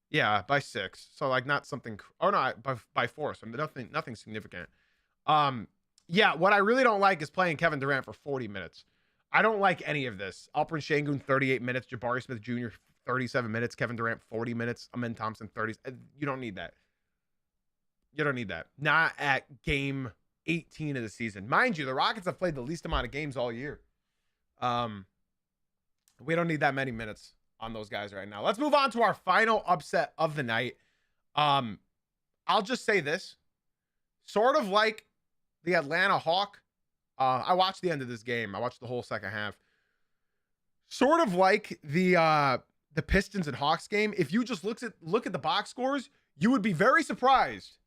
Yeah, by 6. So not something, or not, by 4. So nothing significant. Yeah, what I really don't like is playing Kevin Durant for 40 minutes. I don't like any of this. Alperen Şengün, 38 minutes. Jabari Smith Jr., 37 minutes. Kevin Durant, 40 minutes. Amen Thompson, 30. You don't need that. You don't need that. Not at game 18 of the season. Mind you, the Rockets have played the least amount of games all year. We don't need that many minutes on those guys right now. Let's move on to our final upset of the night. I'll just say this. Sort of like the Atlanta Hawk. I watched the end of this game. I watched the whole second half. Sort of like the Pistons and Hawks game. If you just look at the box scores, you would be very surprised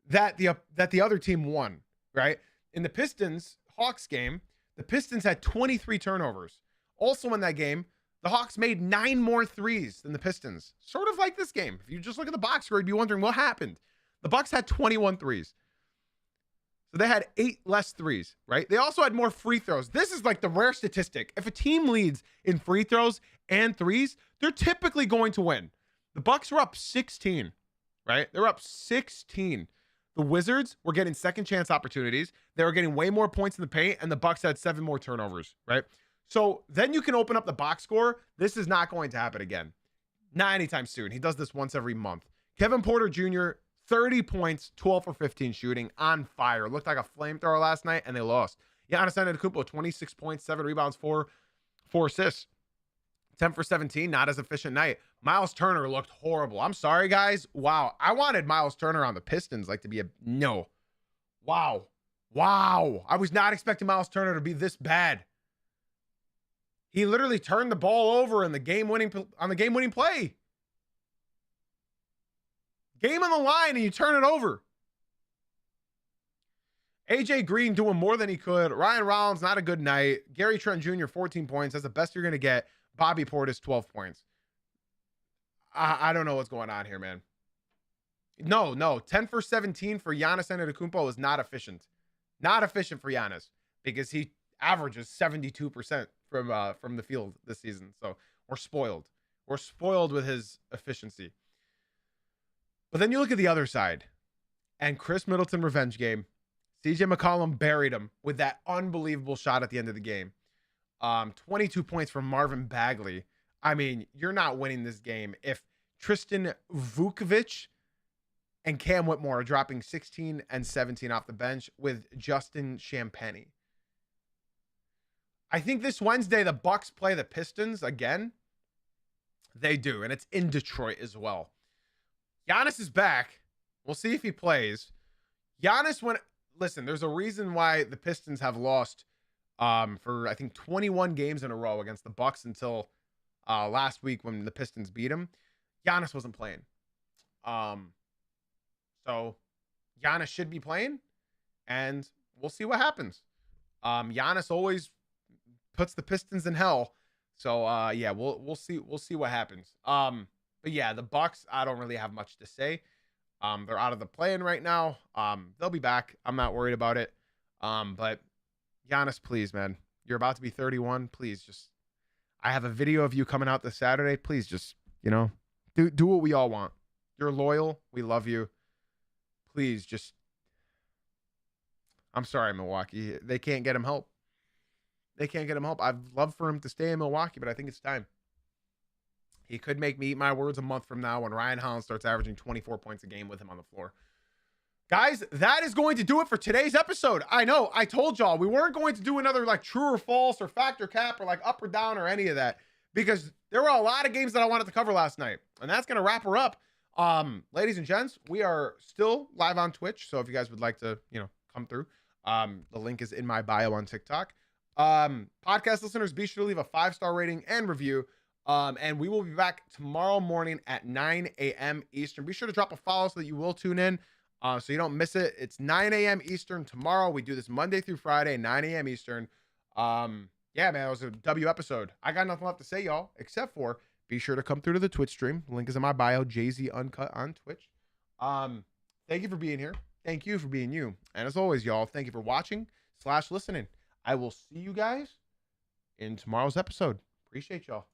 that the other team won, right? In the Pistons Hawks game, the Pistons had 23 turnovers. Also in that game, the Hawks made 9 more threes than the Pistons. Sort of like this game. If you just look at the box score, you'd be wondering what happened. The Bucks had 21 threes. So they had 8 less threes, right? They also had more free throws. This is like the rare statistic. If a team leads in free throws and threes, they're typically going to win. The Bucks were up 16, right? They were up 16. The Wizards were getting second chance opportunities. They were getting way more points in the paint, and the Bucks had 7 more turnovers, right? So then you can open up the box score. This is not going to happen again. Not anytime soon. He does this once every month. Kevin Porter Jr., 30 points, 12 for 15 shooting, on fire. Looked like a flamethrower last night, and they lost. Giannis Antetokounmpo, 26 points, 7 rebounds, 4 assists. 10 for 17, not as efficient night. Miles Turner looked horrible. I'm sorry, guys. Wow. I wanted Miles Turner on the Pistons to be no. Wow. I was not expecting Miles Turner to be this bad. He literally turned the ball over in the game-winning play. Game on the line, and you turn it over. AJ Green doing more than he could. Ryan Rollins, not a good night. Gary Trent Jr., 14 points. That's the best you're going to get. Bobby Portis, 12 points. I don't know what's going on here, man. No. 10 for 17 for Giannis Antetokounmpo is not efficient. Not efficient for Giannis because he averages 72% from the field this season. So we're spoiled. We're spoiled with his efficiency. But then you look at the other side, and Chris Middleton revenge game. CJ McCollum buried him with that unbelievable shot at the end of the game. 22 points from Marvin Bagley. I mean, you're not winning this game if Tristan Vukovic and Cam Whitmore are dropping 16 and 17 off the bench with Justin Champagnie. I think this Wednesday the Bucks play the Pistons again. They do, and it's in Detroit as well. Giannis is back. We'll see if he plays. Listen, there's a reason why the Pistons have lost for I think 21 games in a row against the Bucks until last week when the Pistons beat him. Giannis wasn't playing. So Giannis should be playing, and we'll see what happens. Giannis always puts the Pistons in hell. So yeah, we'll see what happens. But yeah, the Bucks, I don't really have much to say. They're out of the play-in right now. They'll be back. I'm not worried about it. But Giannis, please, man, you're about to be 31. Please I have a video of you coming out this Saturday. Please just, do what we all want. You're loyal. We love you. Please I'm sorry, Milwaukee. They can't get him help. I'd love for him to stay in Milwaukee, but I think it's time. He could make me eat my words a month from now when Ryan Hollins starts averaging 24 points a game with him on the floor. Guys, that is going to do it for today's episode. I know, I told y'all we weren't going to do another true or false or factor cap or up or down or any of that because there were a lot of games that I wanted to cover last night. And that's going to wrap her up. Ladies and gents, we are still live on Twitch. So if you guys would like to, come through, the link is in my bio on TikTok. Podcast listeners, be sure to leave a 5-star rating and review. And we will be back tomorrow morning at 9 a.m. Eastern. Be sure to drop a follow so that you will tune in so you don't miss it. It's 9 a.m. Eastern tomorrow. We do this Monday through Friday, 9 a.m. Eastern. Yeah, man, it was a W episode. I got nothing left to say, y'all, except for be sure to come through to the Twitch stream. The link is in my bio, Jay-Z Uncut on Twitch. Thank you for being here. Thank you for being you. And as always, y'all, thank you for watching/listening. I will see you guys in tomorrow's episode. Appreciate y'all.